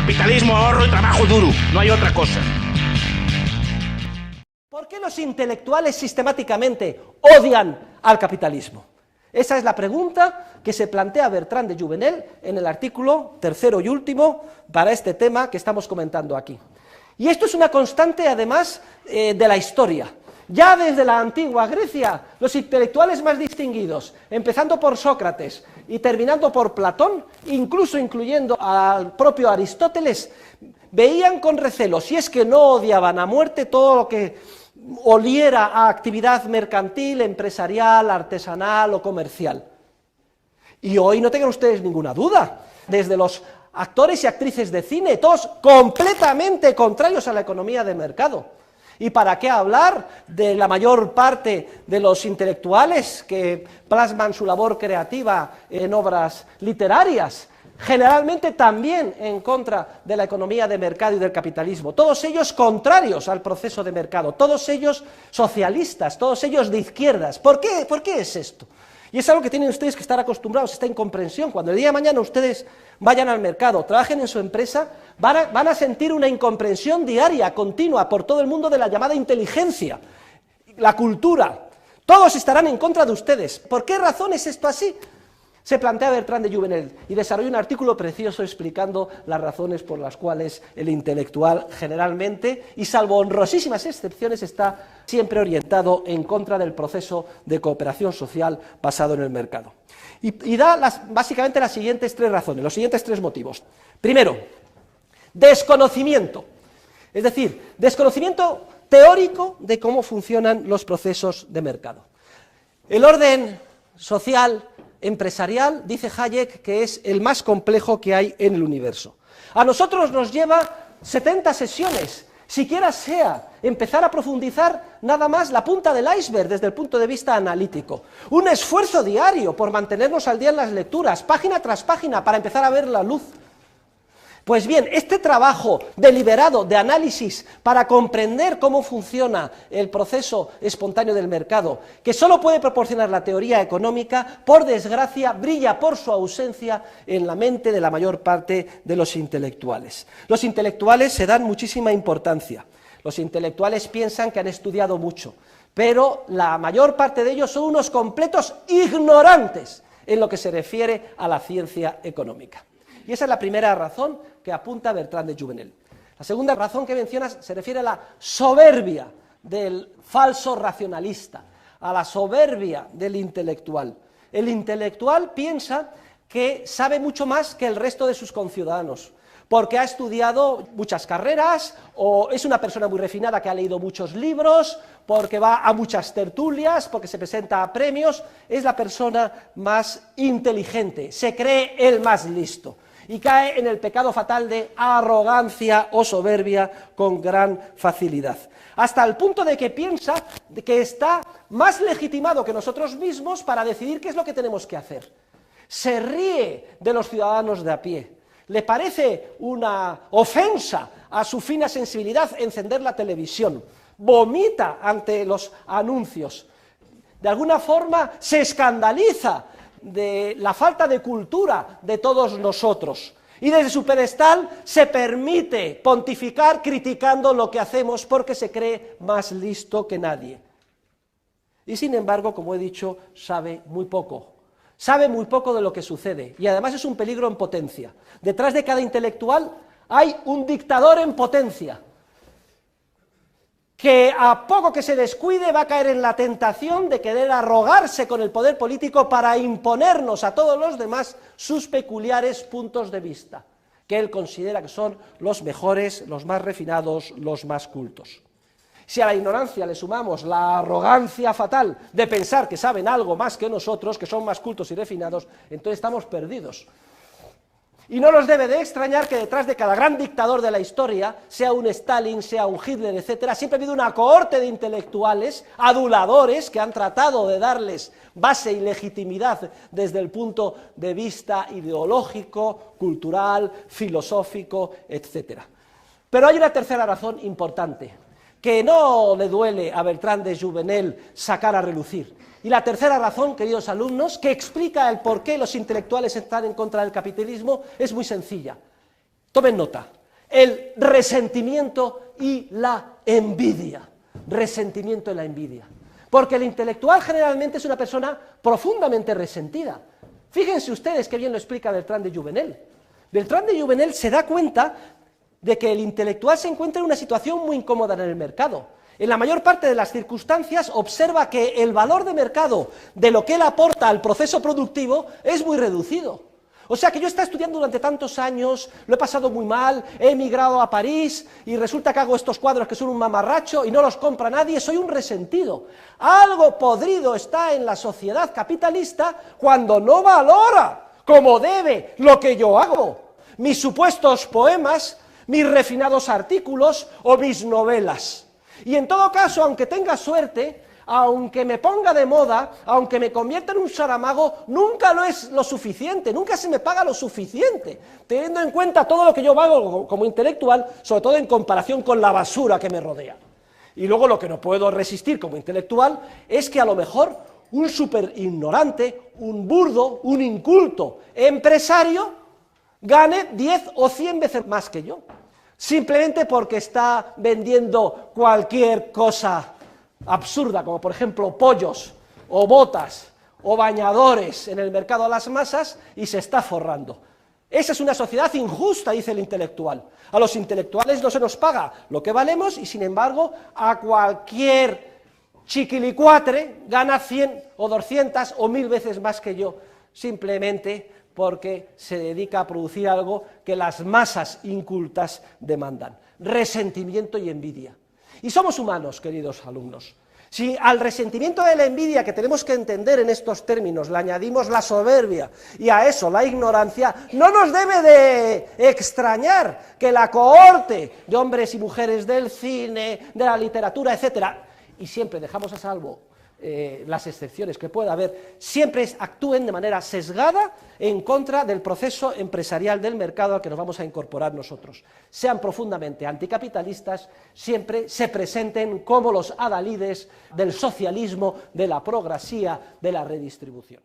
Capitalismo, ahorro y trabajo duro, no hay otra cosa. ¿Por qué los intelectuales sistemáticamente odian al capitalismo? Esa es la pregunta que se plantea Bertrand de Jouvenel en el artículo tercero y último para este tema que estamos comentando aquí. Y esto es una constante, además, de la historia. Ya desde la antigua Grecia, los intelectuales más distinguidos, empezando por Sócrates y terminando por Platón, incluso incluyendo al propio Aristóteles, veían con recelo, si es que no odiaban a muerte todo lo que oliera a actividad mercantil, empresarial, artesanal o comercial. Y hoy no tengan ustedes ninguna duda, desde los actores y actrices de cine, todos completamente contrarios a la economía de mercado. ¿Y para qué hablar de la mayor parte de los intelectuales que plasman su labor creativa en obras literarias? Generalmente también en contra de la economía de mercado y del capitalismo, todos ellos contrarios al proceso de mercado, todos ellos socialistas, todos ellos de izquierdas. ¿Por qué es esto? Y es algo que tienen ustedes que estar acostumbrados, esta incomprensión. Cuando el día de mañana ustedes vayan al mercado, trabajen en su empresa, van a sentir una incomprensión diaria, continua, por todo el mundo de la llamada inteligencia, la cultura. Todos estarán en contra de ustedes. ¿Por qué razón es esto así? Se plantea Bertrand de Jouvenel y desarrolla un artículo precioso explicando las razones por las cuales el intelectual generalmente, y salvo honrosísimas excepciones, está siempre orientado en contra del proceso de cooperación social basado en el mercado. Y da básicamente las siguientes tres razones, los siguientes tres motivos. Primero, desconocimiento, es decir, desconocimiento teórico de cómo funcionan los procesos de mercado. El orden social empresarial, dice Hayek, que es el más complejo que hay en el universo. A nosotros nos lleva 70 sesiones, siquiera sea empezar a profundizar nada más la punta del iceberg desde el punto de vista analítico. Un esfuerzo diario por mantenernos al día en las lecturas, página tras página, para empezar a ver la luz. Pues bien, este trabajo deliberado de análisis para comprender cómo funciona el proceso espontáneo del mercado, que solo puede proporcionar la teoría económica, por desgracia, brilla por su ausencia en la mente de la mayor parte de los intelectuales. Los intelectuales se dan muchísima importancia. Los intelectuales piensan que han estudiado mucho, pero la mayor parte de ellos son unos completos ignorantes en lo que se refiere a la ciencia económica. Y esa es la primera razón que apunta Bertrand de Jouvenel. La segunda razón que mencionas se refiere a la soberbia del falso racionalista, a la soberbia del intelectual. El intelectual piensa que sabe mucho más que el resto de sus conciudadanos, porque ha estudiado muchas carreras, o es una persona muy refinada que ha leído muchos libros, porque va a muchas tertulias, porque se presenta a premios, es la persona más inteligente, se cree el más listo, y cae en el pecado fatal de arrogancia o soberbia con gran facilidad, hasta el punto de que piensa que está más legitimado que nosotros mismos para decidir qué es lo que tenemos que hacer. Se ríe de los ciudadanos de a pie, le parece una ofensa a su fina sensibilidad encender la televisión, vomita ante los anuncios, de alguna forma se escandaliza de la falta de cultura de todos nosotros, y desde su pedestal se permite pontificar criticando lo que hacemos porque se cree más listo que nadie. Y sin embargo, como he dicho, sabe muy poco de lo que sucede, y además es un peligro en potencia. Detrás de cada intelectual hay un dictador en potencia, que a poco que se descuide va a caer en la tentación de querer arrogarse con el poder político para imponernos a todos los demás sus peculiares puntos de vista, que él considera que son los mejores, los más refinados, los más cultos. Si a la ignorancia le sumamos la arrogancia fatal de pensar que saben algo más que nosotros, que son más cultos y refinados, entonces estamos perdidos. Y no nos debe de extrañar que detrás de cada gran dictador de la historia, sea un Stalin, sea un Hitler, etcétera, siempre ha habido una cohorte de intelectuales, aduladores, que han tratado de darles base y legitimidad desde el punto de vista ideológico, cultural, filosófico, etcétera. Pero hay una tercera razón importante, que no le duele a Bertrand de Jouvenel sacar a relucir. Y la tercera razón, queridos alumnos, que explica el por qué los intelectuales están en contra del capitalismo, es muy sencilla. Tomen nota, el resentimiento y la envidia. Resentimiento y la envidia. Porque el intelectual generalmente es una persona profundamente resentida. Fíjense ustedes qué bien lo explica Bertrand de Jouvenel. Bertrand de Jouvenel se da cuenta de que el intelectual se encuentra en una situación muy incómoda en el mercado. En la mayor parte de las circunstancias observa que el valor de mercado de lo que él aporta al proceso productivo es muy reducido. O sea que yo he estado estudiando durante tantos años, lo he pasado muy mal, he emigrado a París y resulta que hago estos cuadros que son un mamarracho y no los compra nadie, soy un resentido. Algo podrido está en la sociedad capitalista cuando no valora como debe lo que yo hago, mis supuestos poemas, mis refinados artículos o mis novelas. Y en todo caso, aunque tenga suerte, aunque me ponga de moda, aunque me convierta en un Saramago, nunca lo es lo suficiente, nunca se me paga lo suficiente, teniendo en cuenta todo lo que yo hago como intelectual, sobre todo en comparación con la basura que me rodea. Y luego lo que no puedo resistir como intelectual es que a lo mejor un súper ignorante, un burdo, un inculto empresario gane 10 o 100 veces más que yo, simplemente porque está vendiendo cualquier cosa absurda, como por ejemplo pollos, o botas, o bañadores en el mercado a las masas, y se está forrando. Esa es una sociedad injusta, dice el intelectual. A los intelectuales no se nos paga lo que valemos, y sin embargo, a cualquier chiquilicuatre gana 100 o 200 o 1000 veces más que yo, simplemente porque se dedica a producir algo que las masas incultas demandan. Resentimiento y envidia. Y somos humanos, queridos alumnos. Si al resentimiento de la envidia, que tenemos que entender en estos términos, le añadimos la soberbia y a eso la ignorancia, no nos debe de extrañar que la cohorte de hombres y mujeres del cine, de la literatura, etcétera, y siempre dejamos a salvo las excepciones que pueda haber, siempre actúen de manera sesgada en contra del proceso empresarial del mercado al que nos vamos a incorporar nosotros. Sean profundamente anticapitalistas, siempre se presenten como los adalides del socialismo, de la progresía, de la redistribución.